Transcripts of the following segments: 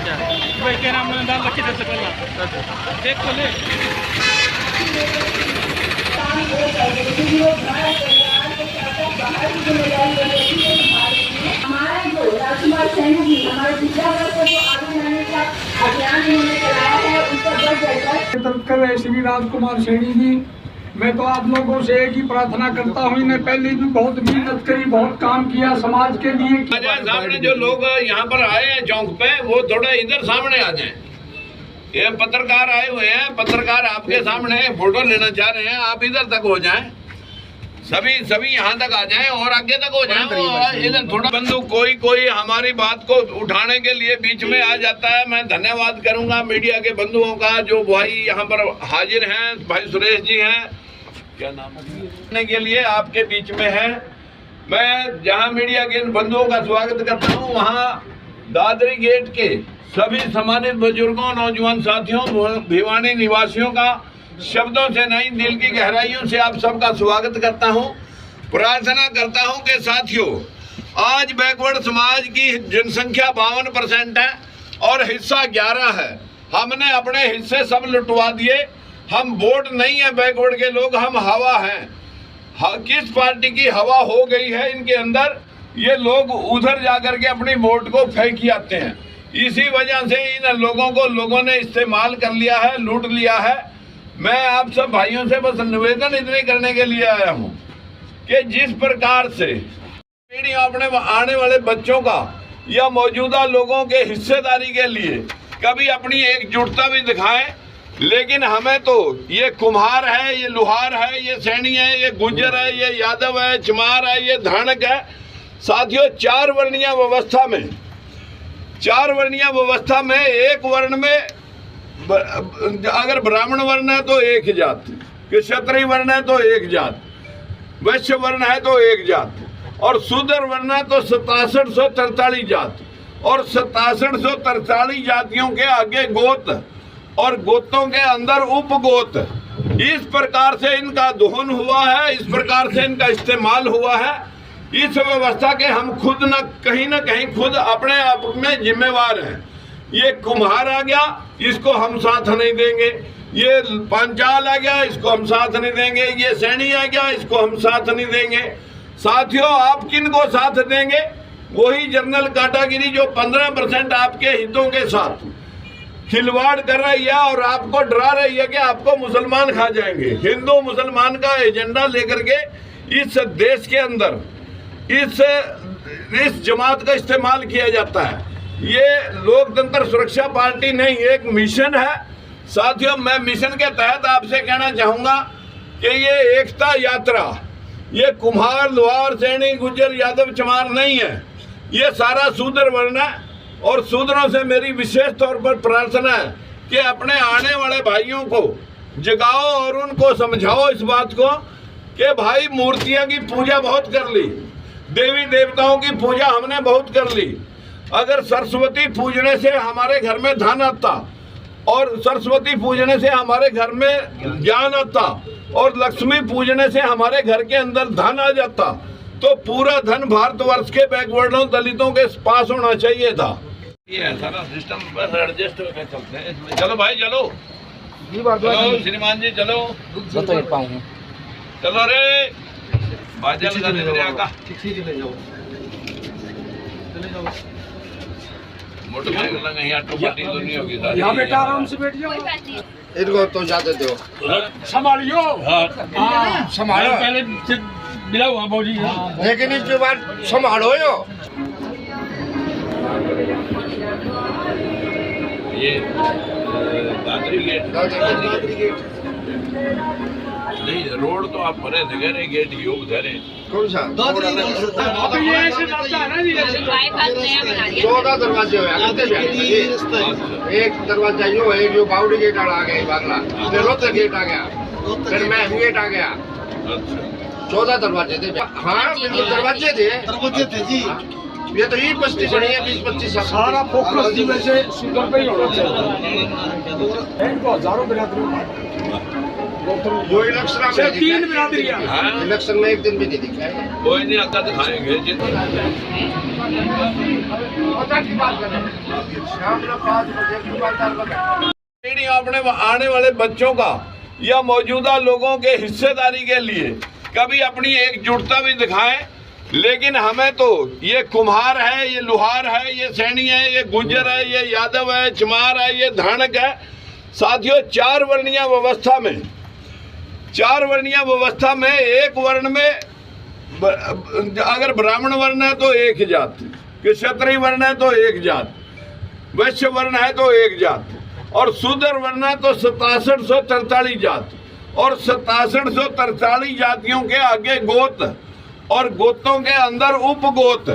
भाई क्या नाम दाल रखी दे पहला देख तो ले हमारे जो राजकुमार सैनी जी हमारे विद्यालय को जो आगे लाने का अभियान इन्होंने चलाया है उस पर बढ़ चढ़कर श्री राजकुमार सैनी जी, मैं तो आप लोगों से एक ही प्रार्थना करता हूँ, इन्हें पहले भी बहुत मेहनत करी, बहुत काम किया समाज के लिए। सामने जो लोग यहाँ पर आए हैं चौक पे, वो थोड़ा इधर सामने आ जाएं। ये पत्रकार आए हुए हैं, पत्रकार आपके सामने फोटो लेना चाह रहे हैं, आप इधर तक हो जाएं, सभी यहाँ तक आ जाएं और आगे तक हो जाएं। इधर थोड़ा बंधु कोई हमारी बात को उठाने के लिए बीच में आ जाता है। मैं धन्यवाद करूंगा मीडिया के बंधुओं का, जो भाई यहाँ पर हाजिर हैं, भाई सुरेश जी हैं, क्या नाम के लिए आपके बीच में है। मैं जहाँ मीडिया के बंधुओं का स्वागत करता हूँ, वहाँ दादरी गेट के सभी सम्मानित बुजुर्गों, नौजवान साथियों, भिवानी निवासियों का शब्दों से नहीं दिल की गहराइयों से आप सबका स्वागत करता हूं। प्रार्थना करता हूं कि साथियों, आज बैकवर्ड समाज की जनसंख्या 52% है और हिस्सा 11 है। हमने अपने हिस्से सब लुटवा दिए। हम वोट नहीं है बैकवर्ड के लोग, हम हवा हैं। किस पार्टी की हवा हो गई है इनके अंदर, ये लोग उधर जाकर के अपनी वोट को फेंक आते हैं। इसी वजह से इन लोगों ने इस्तेमाल कर लिया है, लूट लिया है। मैं आप सब भाइयों से बस निवेदन इतने करने के लिए आया हूं कि जिस प्रकार से अपने आने वाले बच्चों का या मौजूदा लोगों के हिस्सेदारी के लिए कभी अपनी एकजुटता भी दिखाएं, लेकिन हमें तो ये कुम्हार है, ये लोहार है, ये सैनी है, ये गुज्जर है, ये यादव है, चमार है, ये धानक है। साथियों, 4 वर्णीय व्यवस्था में एक वर्ण में अगर ब्राह्मण वर्ण है तो एक जात, क्षत्रिय वर्ण है तो एक जात, वैश्य वर्ण है तो एक जात, और शूद्र वर्ण है तो 6743 जात, और 6743 जातियों के आगे गोत और गोतों के अंदर उपगोत। इस प्रकार से इनका दोहन हुआ है, इस प्रकार से इनका इस्तेमाल हुआ है। इस व्यवस्था के हम खुद न कहीं खुद अपने आप में जिम्मेवार हैं। ये कुम्हार आ गया, इसको हम साथ नहीं देंगे। ये पंचाल आ गया, इसको हम साथ नहीं देंगे। ये सैनी आ गया, इसको हम साथ नहीं देंगे। साथियों, आप किन को साथ देंगे? वही जनरल कैटेगरी जो 15% आपके हितों के साथ खिलवाड़ कर रही है और आपको डरा रही है कि आपको मुसलमान खा जाएंगे। हिंदू मुसलमान का एजेंडा लेकर के इस देश के अंदर इस जमात का इस्तेमाल किया जाता है। ये लोकतंत्र सुरक्षा पार्टी नहीं, एक मिशन है। साथियों, मैं मिशन के तहत आपसे कहना चाहूंगा कि ये एकता यात्रा, ये कुम्हार, लोहार, सैनी, गुज्जर, यादव, चमार नहीं है, ये सारा शूद्र वर्ण है। और शूद्रों से मेरी विशेष तौर पर प्रार्थना है कि अपने आने वाले भाइयों को जगाओ और उनको समझाओ इस बात को कि भाई, मूर्तियों की पूजा बहुत कर ली, देवी देवताओं की पूजा हमने बहुत कर ली। अगर सरस्वती पूजने से हमारे घर में धन आता और सरस्वती पूजने से हमारे घर में ज्ञान आता और लक्ष्मी पूजने से हमारे घर के अंदर धन आ जाता, तो पूरा धन भारतवर्ष के बैकवर्डों, दलितों के पास होना चाहिए था। ये सारा सिस्टम बस एडजस्ट होकर चलते हैं इसमें। चलो भाई, चलो श्रीमान जी, चलो चलो रे, बाजा लगा दे आका, चले जाओ मोटरसाइकिल लगा, यहाँ टोपाटी तो नहीं होगी सारी। यहाँ बेटा आराम से बैठ जाओ, इनको तो जाते दो, संभालियो। हाँ, संभालो, पहले मिला हुआ बॉडी, लेकिन इसके बाद संभालो यो। ये दादरी गेट नहीं, रोड तो आप भरे थे, गहरे गेट योग धरे। कौन सा? 14 दरवाजे हो, एक दरवाजा यो है जो बाउडी गेट आ गया, बागला रोहतक गेट आ गया, फिर महम गेट आ गया। 14 दरवाजे थे। हाँ, बिल्कुल दरवाजे थे जी। ये तो ये बस्ती बनी है 20-25 साल। सारा फोकस जी वैसे शुगर पे ही होना चाहिए। इनको हजारों बिरादरी जो इलेक्शन में सिर्फ 3 बिरादरियां। हाँ? इलेक्शन में एक दिन भी नहीं दिखा है। कोई नहीं अक्का दिखाएंगे अपने आने वाले बच्चों का या मौजूदा लोगों के हिस्सेदारी के लिए कभी अपनी एकजुटता भी दिखाएं। लेकिन हमें तो ये कुम्हार है, ये लुहार है, ये सैनी है, ये गुज्जर है, ये यादव है, चमार है, ये धानक है। साथियों, 4 वर्णीय व्यवस्था में एक वर्ण में अगर ब्राह्मण वर्ण है तो एक जात, क्षत्रिय वर्ण है तो एक जात, वैश्य वर्ण है तो एक जात, और शूद्र वर्ण है तो 6743 जात, और 6743 जातियों के आगे गोत और गोतों के अंदर उपगोत।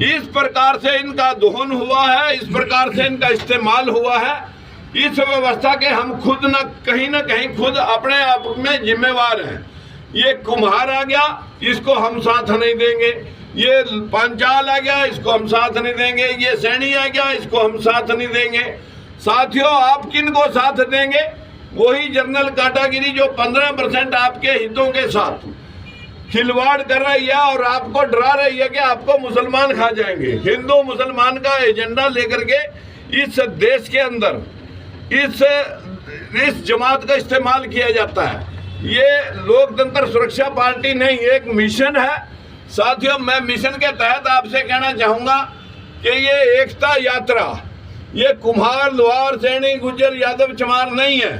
इस प्रकार से इनका दोहन हुआ है, इस प्रकार से इनका इस्तेमाल हुआ है। इस व्यवस्था के हम खुद न कहीं खुद अपने आप में जिम्मेवार हैं। ये कुम्हार आ गया, इसको हम साथ नहीं देंगे। ये पांचाल आ गया, इसको हम साथ नहीं देंगे। ये सैनी आ गया, इसको हम साथ नहीं देंगे। साथियों, आप किन को साथ देंगे? वही जनरल काटागिरी जो 15% आपके हितों के साथ खिलवाड़ कर रही है और आपको डरा रही है कि आपको मुसलमान खा जाएंगे। हिंदू मुसलमान का एजेंडा लेकर के इस देश के अंदर इस जमात का इस्तेमाल किया जाता है। ये लोकतंत्र सुरक्षा पार्टी नहीं, एक मिशन है। साथियों, मैं मिशन के तहत आपसे कहना चाहूंगा कि ये एकता यात्रा, ये कुम्हार, लुहार, सैनी, गुज्जर, यादव, चमार नहीं है।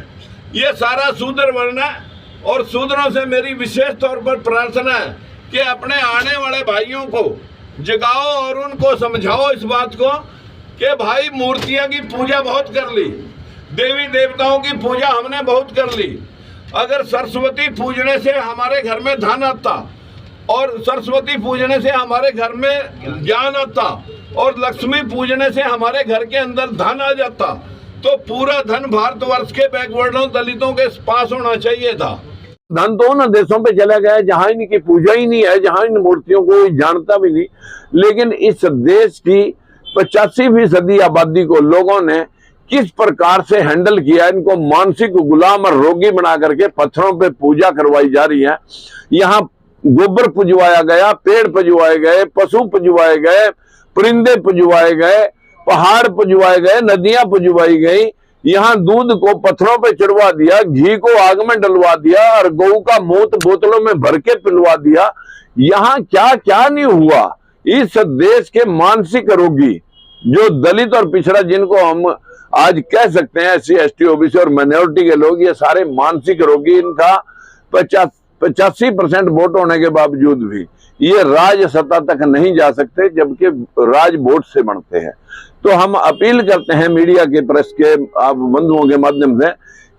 ये सारा शूद्र वर्ण है और शूद्रों से मेरी विशेष तौर पर प्रार्थना है कि अपने आने वाले भाइयों को जगाओ और उनको समझाओ इस बात को कि भाई मूर्तियां की पूजा बहुत कर ली, देवी देवताओं की पूजा हमने बहुत कर ली। अगर सरस्वती पूजने से हमारे घर में धन आता और सरस्वती पूजने से हमारे घर में ज्ञान आता और लक्ष्मी पूजने से हमारे घर के अंदर धन आ जाता, तो पूरा धन भारतवर्ष के बैकवर्डों, दलितों के पास होना चाहिए था। धन तो उन देशों पे चला गया जहां इनकी पूजा ही नहीं है, जहां इन मूर्तियों को जानता भी नहीं। लेकिन इस देश की 85% आबादी को लोगों ने किस प्रकार से हैंडल किया, इनको मानसिक गुलाम और रोगी बना करके पत्थरों पे पूजा करवाई जा रही है। यहाँ गोबर पुजवाया गया, पेड़ पुजवाए गए, पशु पुजवाए गए, परिंदे पुजवाए गए, पहाड़ पुजवाए गए, नदियां पुजवाई गई। यहाँ दूध को पत्थरों पे चढ़वा दिया, घी को आग में डलवा दिया और गऊ का मूत बोतलों में भर के पिलवा दिया। यहाँ क्या क्या नहीं हुआ। इस देश के मानसिक रोगी जो दलित और पिछड़ा, जिनको हम आज कह सकते हैं SC ST OBC और माइनॉरिटी के लोग, ये सारे मानसिक रोगी, इनका 85% वोट होने के बावजूद भी ये राज सत्ता तक नहीं जा सकते, जबकि राज वोट से बनते हैं। तो हम अपील करते हैं मीडिया के, प्रेस के, आप बंधुओं के माध्यम से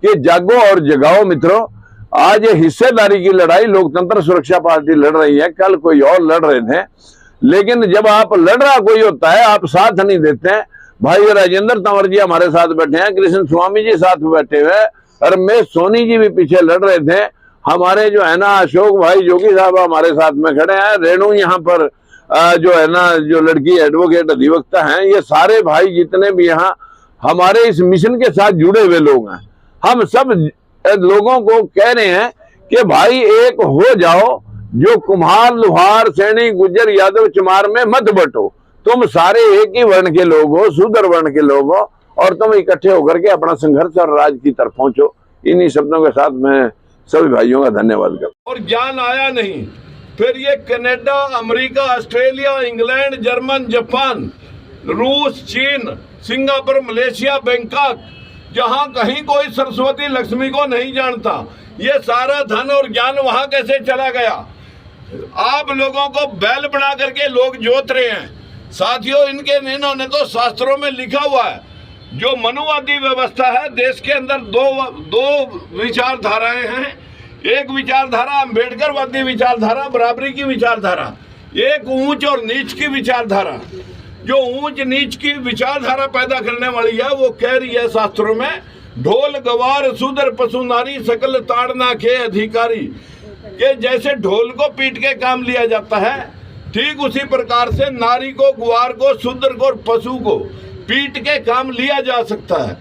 कि जागो और जगाओ मित्रों। आज हिस्सेदारी की लड़ाई लोकतंत्र सुरक्षा पार्टी लड़ रही है, कल कोई और लड़ रहे थे। लेकिन जब आप लड़ रहा कोई होता है, आप साथ नहीं देते हैं। भाई राजेंद्र तंवर जी हमारे साथ बैठे हैं, कृष्ण स्वामी जी साथ बैठे हुए, रमेश सोनी जी भी पीछे लड़ रहे थे। हमारे जो है ना अशोक भाई जोगी साहब हमारे साथ में खड़े हैं, रेणु यहाँ पर जो है ना, जो लड़की एडवोकेट अधिवक्ता हैं, ये सारे भाई जितने भी यहाँ हमारे इस मिशन के साथ जुड़े हुए लोग हैं। हम सब लोगों को कह रहे हैं कि भाई एक हो जाओ, जो कुम्हार, लुहार, सैनी, गुज्जर, यादव, चमार में मत बटो। तुम सारे एक ही वर्ण के लोग हो, शूद्र वर्ण के लोग हो, और तुम इकट्ठे होकर के अपना संघर्ष और राज की तरफ पहुंचो। इन्हीं शब्दों के साथ मैं सभी भाइयों का धन्यवाद करता हूं। और ज्ञान आया नहीं, फिर ये Canada, America, Australia, England, German, Japan, रूस, चीन, सिंगापुर, मलेशिया, बैंकॉक, जहां कहीं कोई सरस्वती लक्ष्मी को नहीं जानता, ये सारा धन और ज्ञान वहां कैसे चला गया? आप लोगों को बैल बना करके लोग जोत रहे हैं। साथियों, इन्होंने तो शास्त्रों में लिखा हुआ है, जो मनुवादी व्यवस्था है देश के अंदर दो विचारधाराएं हैं। एक विचारधारा अम्बेडकरवादी विचारधारा, बराबरी की विचारधारा, एक ऊंच और नीच की विचारधारा। जो ऊंच नीच की विचारधारा पैदा करने वाली है, वो कह रही है शास्त्रों में, ढोल गवार शूद्र पशु नारी सकल ताड़ना के अधिकारी, कि जैसे ढोल को पीट के काम लिया जाता है, ठीक उसी प्रकार से नारी को, गुआर को, शूद्र को और पशु को पीट के काम लिया जा सकता है।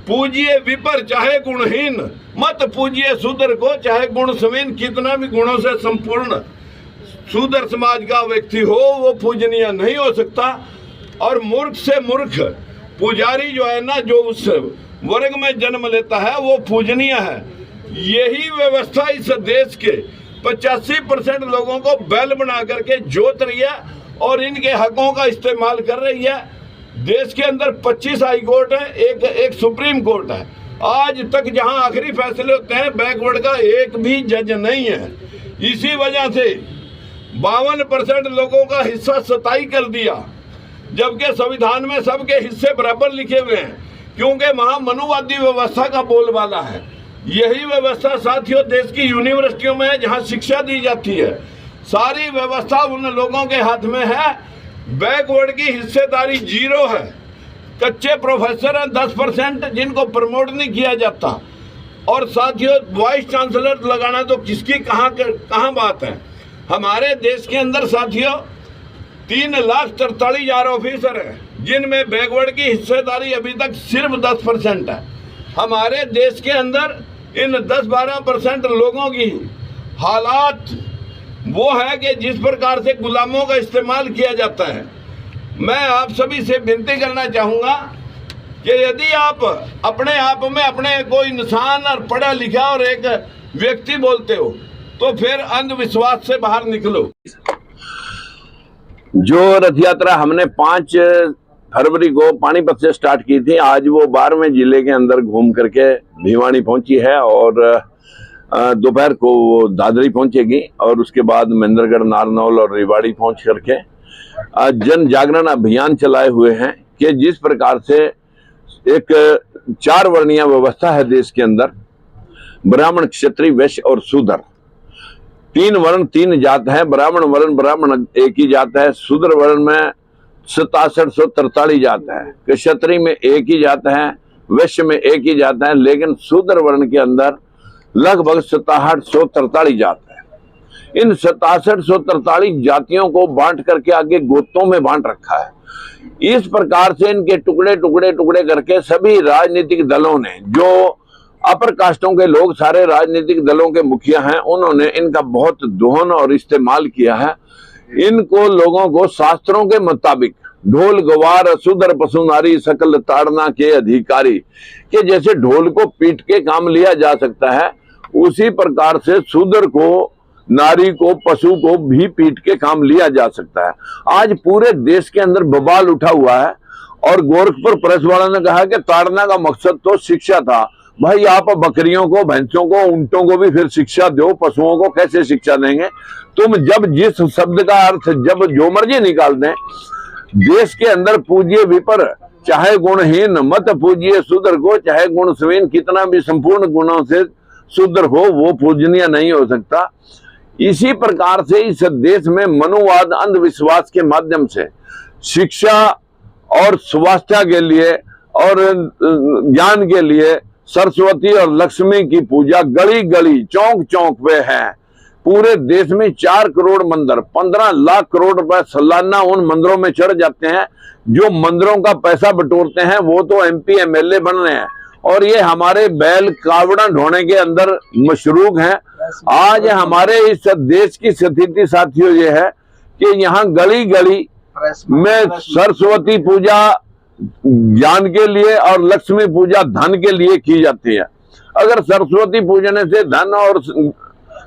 पूजिए विपर चाहे गुणहीन, मत पूजिए शूद्र को चाहे गुण समीन। कितना भी गुणों से संपूर्ण शूद्र समाज का व्यक्ति हो वो पूजनीय नहीं हो सकता। और मूर्ख से मूर्ख पुजारी जो है ना, जो उस वर्ग में जन्म लेता है वो पूजनीय है। यही व्यवस्था इस देश के 85% लोगों को बैल बना करके जोत रही है और इनके हकों का इस्तेमाल कर रही है। देश के अंदर 25 हाई कोर्ट है, एक सुप्रीम कोर्ट है। आज तक जहां आखिरी फैसले होते हैं बैकवर्ड का एक भी जज नहीं है। इसी वजह से 52% लोगों का हिस्सा 27 कर दिया, जबकि संविधान में सबके हिस्से बराबर लिखे हुए हैं, क्योंकि वहां मनुवादी व्यवस्था का बोलबाला है। यही व्यवस्था साथियों देश की यूनिवर्सिटियों में है, जहां शिक्षा दी जाती है। सारी व्यवस्था उन लोगों के हाथ में है। बैकवर्ड की हिस्सेदारी 0 है। कच्चे प्रोफेसर हैं 10% जिनको प्रमोट नहीं किया जाता। और साथियों वाइस चांसलर लगाना तो किसकी कहाँ बात है। हमारे देश के अंदर साथियों 3,43,000 ऑफिसर हैं, जिनमें बैकवर्ड की हिस्सेदारी अभी तक सिर्फ 10% है। हमारे देश के अंदर इन 10-12% लोगों की हालात वो है कि जिस प्रकार से गुलामों का इस्तेमाल किया जाता है। मैं आप सभी से विनती करना चाहूँगा कि यदि आप अपने आप में अपने को इंसान और पढ़ा लिखा और एक व्यक्ति बोलते हो तो फिर अंधविश्वास से बाहर निकलो। जो रथ यात्रा हमने 5 फरवरी को पानीपत से स्टार्ट की थी, आज वो 12वें जिले के अंदर घूम करके भिवानी पहुंची है और दोपहर को वो दादरी पहुंचेगी और उसके बाद महेंद्रगढ़, नारनौल और रेवाड़ी पहुंच करके जन जागरण अभियान चलाए हुए हैं कि जिस प्रकार से एक 4 वर्णीय व्यवस्था है देश के अंदर, ब्राह्मण, क्षत्रिय, वैश्य और शूद्र। 3 वर्ण 3 जात है। ब्राह्मण वर्ण ब्राह्मण एक ही जात है। शूद्र वर्ण में 6743 जात है। क्षत्रिय में एक ही जात है। वैश्य में एक ही जात है। लेकिन शूद्र वर्ण के अंदर लगभग 6743 जात है। इन 6743 जातियों को बांट करके आगे गोत्रों में बांट रखा है। इस प्रकार से इनके टुकड़े टुकड़े टुकड़े करके सभी राजनीतिक दलों ने, जो अपर कास्टों के लोग सारे राजनीतिक दलों के मुखिया हैं, उन्होंने इनका बहुत दोहन और इस्तेमाल किया है। इनको लोगों को शास्त्रों के मुताबिक ढोल गवार अशूद्र पशु नारी सकल ताड़ना के अधिकारी के जैसे ढोल को पीट के काम लिया जा सकता है, उसी प्रकार से शूद्र को, नारी को, पशु को भी पीट के काम लिया जा सकता है। आज पूरे देश के अंदर बवाल उठा हुआ है और गोरखपुर प्रेस वाला ने कहा कि ताड़ना का मकसद तो शिक्षा था। भाई आप बकरियों को, भैंसों को, ऊंटों को भी फिर शिक्षा दो, पशुओं को कैसे शिक्षा देंगे? तुम जब जिस शब्द का अर्थ जब जो मर्जी निकाल दें, देश के अंदर पूजिए विपर चाहे गुणहीन, मत पूजिए शूद्र को चाहे गुण समीन। कितना भी संपूर्ण गुणों से शूद्र हो वो पूजनीय नहीं हो सकता। इसी प्रकार से इस देश में मनुवाद, अंधविश्वास के माध्यम से शिक्षा और स्वास्थ्य के लिए और ज्ञान के लिए सरस्वती और लक्ष्मी की पूजा गली गली, चौक चौक पे है। पूरे देश में 4 करोड़ मंदिर, 15 लाख करोड़ रुपए सालाना उन मंदिरों में चढ़ जाते हैं। जो मंदिरों का पैसा बटोरते हैं वो तो MP MLA बन रहे हैं और ये हमारे बैल कावड़ा ढोने के अंदर मशरूक हैं। आज हमारे इस देश की स्थिति साथियों ये है कि यहाँ गली गली में सरस्वती पूजा ज्ञान के लिए और लक्ष्मी पूजा धन के लिए की जाती है। अगर सरस्वती पूजने से धन और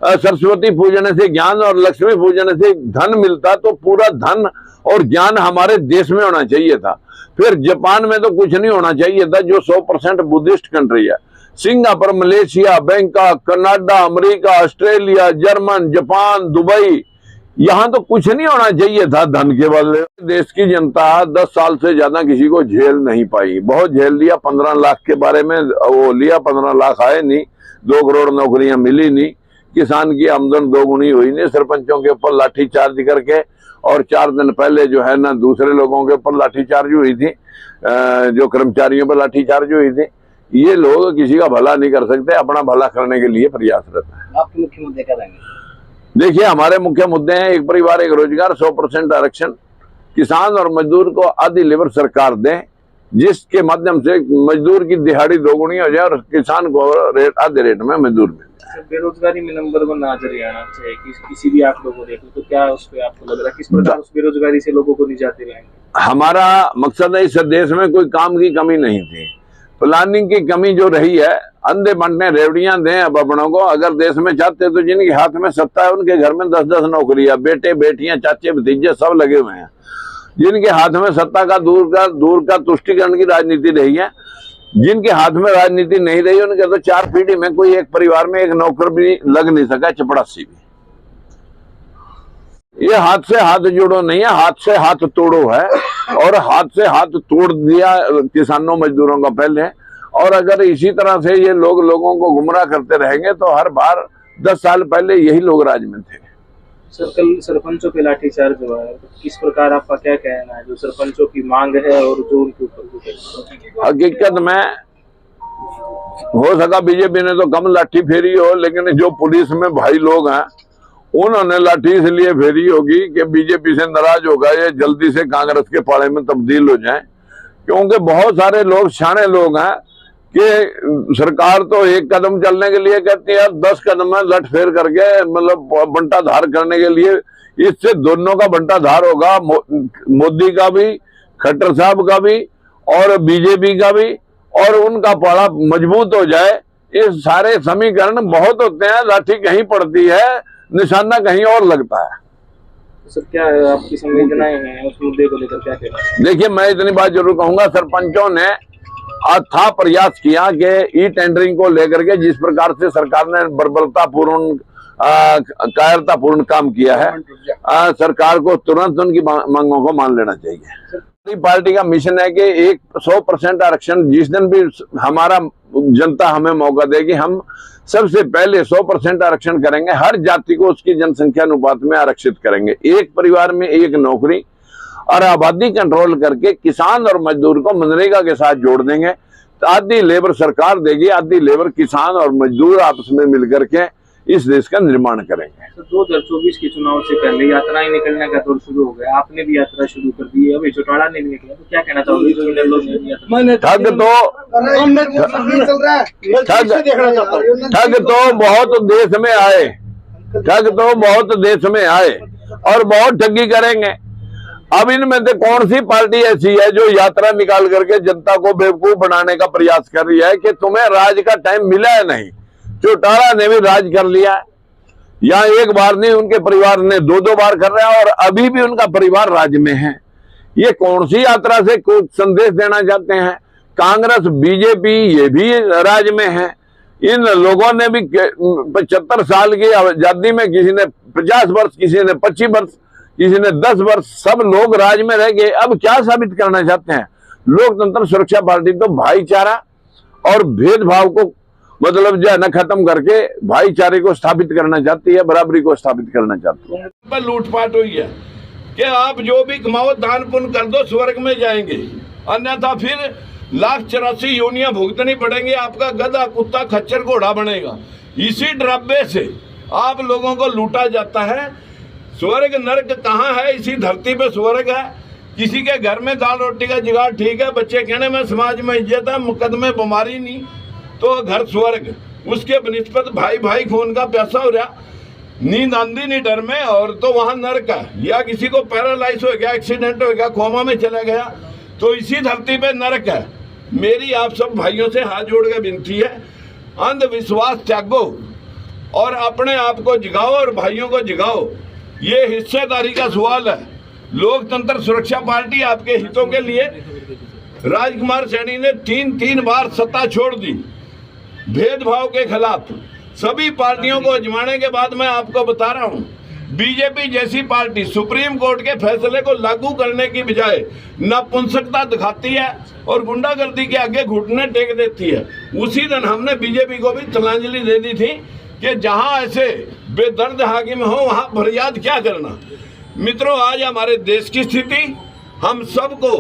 सरस्वती पूजने से ज्ञान और लक्ष्मी पूजने से धन मिलता तो पूरा धन और ज्ञान हमारे देश में होना चाहिए था। फिर जापान में तो कुछ नहीं होना चाहिए था, जो 100% बुद्धिस्ट कंट्री है। Singapore, Malaysia, Bangkok, Canada, America, Australia, German, Japan, Dubai, यहाँ तो कुछ नहीं होना चाहिए था धन के बदले। देश की जनता 10 साल से ज्यादा किसी को झेल नहीं पाई। बहुत झेल लिया। 15 लाख के बारे में वो लिया, 15 लाख आए नहीं, 2 करोड़ नौकरियां मिली नहीं, किसान की आमदन 2 गुनी हुई नहीं, सरपंचों के ऊपर लाठीचार्ज करके, और 4 दिन पहले जो है ना दूसरे लोगों के ऊपर लाठीचार्ज हुई थी, जो कर्मचारियों पर लाठीचार्ज हुई थी। ये लोग किसी का भला नहीं कर सकते, अपना भला करने के लिए प्रयासरत है। आपके मुख्य मुद्दे क्या रहेंगे? देखिए, हमारे मुख्य मुद्दे हैं: एक परिवार एक रोजगार, 100% आरक्षण, किसान और मजदूर को आधी लेबर सरकार दें, जिसके माध्यम से मजदूर की दिहाड़ी दोगुनी हो जाए और किसान को आधे रेट में मजदूर मिल जाए। बेरोजगारी में नंबर 1 आज हरियाणा चाहे किसी भी आंकड़ों को देख लो, तो क्या उस पर आपको लग रहा है किस प्रकार उस बेरोजगारी से लोगों को निजाते रहेंगे? हमारा मकसद है इस देश में कोई काम की कमी नहीं थी, प्लानिंग की कमी जो रही है, अंधे बंटने रेवड़ियां दें अब अपनों को। अगर देश में चाहते तो जिनके हाथ में सत्ता है उनके घर में 10-10 नौकरियां, बेटे बेटियां चाचे भतीजे सब लगे हुए हैं। जिनके हाथ में सत्ता का दूर का तुष्टिकरण की राजनीति रही है, जिनके हाथ में राजनीति नहीं रही उनके तो 4 पीढ़ी में कोई एक परिवार में एक नौकर भी लग नहीं सका, चपड़ासी भी। ये हाथ से हाथ जोड़ो नहीं है, हाथ से हाथ तोड़ो है, और हाथ से हाथ तोड़ दिया किसानों मजदूरों का पहले। और अगर इसी तरह से ये लोगों को गुमराह करते रहेंगे तो हर बार 10 साल पहले यही लोग राज में थे। सर, कल सरपंचों पे लाठीचार्ज हुआ है, तो किस प्रकार आपका क्या कहना है, जो सरपंचों की मांग है और जो उनके ऊपर? हकीकत में हो सका बीजेपी ने तो कम लाठी फेरी हो, लेकिन जो पुलिस में भाई लोग हैं उन्होंने लाठी इसलिए फेरी होगी कि बीजेपी से नाराज होगा ये जल्दी से कांग्रेस के पाले में तब्दील हो जाए। क्योंकि बहुत सारे लोग शाणे लोग हैं कि सरकार तो एक कदम चलने के लिए कहती है, 10 कदम में लट फेर करके मतलब बंटाधार करने के लिए। इससे दोनों का बंटाधार होगा, मोदी का भी, खट्टर साहब का भी और बीजेपी का भी, और उनका पाला मजबूत हो जाए। ये सारे समीकरण बहुत होते हैं, लाठी कहीं पड़ती है, निशाना कहीं और लगता है। सर, क्या आपकी संवेदनाएं हैं उस मुद्दे को लेकर, क्या कहना है? देखिए, मैं इतनी बात जरूर कहूंगा, सरपंचों ने अथाह प्रयास किया कि ई टेंडरिंग को लेकर के जिस प्रकार से सरकार ने बर्बरतापूर्ण कायरतापूर्ण काम किया है, सरकार को तुरंत उनकी मांगों को मान लेना चाहिए। पार्टी का मिशन है कि 100% आरक्षण जिस दिन भी हमारा जनता हमें मौका देगी, हम सबसे पहले 100% आरक्षण करेंगे। हर जाति को उसकी जनसंख्या अनुपात में आरक्षित करेंगे। एक परिवार में एक नौकरी और आबादी कंट्रोल करके किसान और मजदूर को मनरेगा के साथ जोड़ देंगे। तो आधी लेबर सरकार देगी, आधी लेबर किसान और मजदूर आपस में मिलकर के इस देश का निर्माण करेंगे। तो 2024 के चुनाव से पहले यात्राएं निकलने का दौर शुरू हो गया, आपने भी यात्रा शुरू कर दी है, अभी चौटाला ने भी निकला, तो क्या कहना चाहोगे? ठग तो बहुत देश में आए, ठग तो बहुत देश में आए और बहुत ठगी करेंगे। अब इनमें से कौन सी पार्टी ऐसी है जो यात्रा निकाल करके जनता को बेवकूफ बनाने का प्रयास कर रही है कि तुम्हें राज का टाइम मिला है? नहीं, चौटाला ने भी राज कर लिया है। यहाँ एक बार नहीं, उनके परिवार ने 2-2 बार कर रहा है और अभी भी उनका परिवार राज में है। ये कौन सी यात्रा से कुछ संदेश देना चाहते हैं? कांग्रेस, बीजेपी ये भी राज में है। इन लोगों ने भी 75 साल की आजादी में किसी ने 50 वर्ष, किसी ने 25 वर्ष, किसी ने 10 वर्ष, सब लोग राज में रह गए। अब क्या साबित करना चाहते हैं? लोकतंत्र सुरक्षा पार्टी तो भाईचारा और भेदभाव को मतलब जो है न खत्म करके भाईचारे को स्थापित करना चाहती है, बराबरी को स्थापित करना चाहती है। पर लूटपाट हुई है कि आप जो भी कमाओ दान पुण्य कर दो, स्वर्ग में जाएंगे, अन्यथा फिर 1,84,000 योनियां भुगतनी पड़ेंगी। आपका गधा, कुत्ता, खच्चर, घोड़ा बनेगा। इसी डरावे से आप लोगों को लूटा जाता है। स्वर्ग नर्क कहाँ है? इसी धरती पे स्वर्ग है। किसी के घर में दाल रोटी का जुगाड़ ठीक है, बच्चे कहने में समाज में इज्जत है, मुकदमे बीमारी नहीं, तो घर स्वर्ग। उसके बनिस्पत भाई भाई खून का प्यासा हो रहा, नींद आंधी नहीं डर में, और तो वहां नर्क है। या किसी को पैरालाइज हो गया, एक्सीडेंट हो गया, कोमा में चला गया, तो इसी धरती पे नर्क है। मेरी आप सब भाइयों से हाथ जोड़ के विनती है, अंधविश्वास त्यागो और अपने आप को जगाओ और भाइयों को जगाओ। ये हिस्सेदारी का सवाल है। लोकतंत्र सुरक्षा पार्टी आपके हितों के लिए, राजकुमार सैनी ने 3 बार सत्ता छोड़ दी। भेदभाव के खिलाफ सभी पार्टियों को आजमाने के बाद मैं आपको बता रहा हूं, बीजेपी जैसी पार्टी सुप्रीम कोर्ट के फैसले को लागू करने की बजाय नपुंसकता दिखाती है और गुंडागर्दी के आगे घुटने टेक देती है। उसी दिन हमने बीजेपी को भी तिलांजलि दे दी थी कि जहां ऐसे बेदर्द हाकिम हो वहां फरियाद क्या करना। मित्रों, आज हमारे देश की स्थिति हम सबको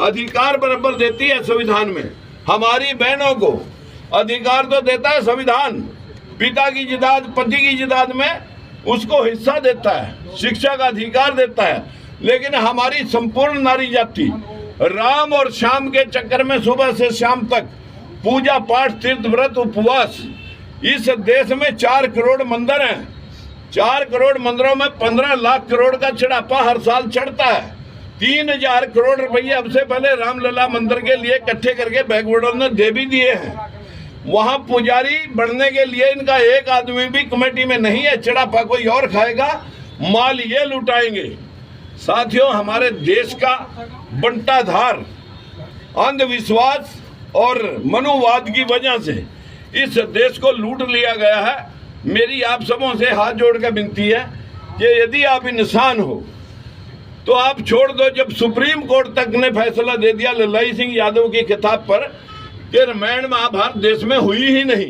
अधिकार बराबर देती है। संविधान में हमारी बहनों को अधिकार तो देता है संविधान, पिता की जायदाद, पति की जायदाद में उसको हिस्सा देता है, शिक्षा का अधिकार देता है, लेकिन हमारी संपूर्ण नारी जाति राम और श्याम के चक्कर में सुबह से शाम तक पूजा पाठ तीर्थ व्रत उपवास। इस देश में 4 करोड़ मंदिर हैं। 4 करोड़ मंदिरों में 15 लाख करोड़ का चढ़ापा हर साल चढ़ता है। 3000 करोड़ रुपये अब से पहले रामलला मंदिर के लिए इकट्ठे करके बैकवर्डर ने दे भी दिए हैं। वहां पुजारी बढ़ने के लिए इनका एक आदमी भी कमेटी में नहीं है। चढ़ापा कोई और खाएगा, माल ये लुटाएंगे। साथियों, हमारे देश का बंटाधार अंधविश्वास और मनुवाद की वजह से इस देश को लूट लिया गया है। मेरी आप सबों से हाथ जोड़ कर विनती है कि यदि आप इंसान हो तो आप छोड़ दो। जब सुप्रीम कोर्ट तक ने फैसला दे दिया ललाई सिंह यादव की किताब पर कि रामायण महाभारत देश में हुई ही नहीं,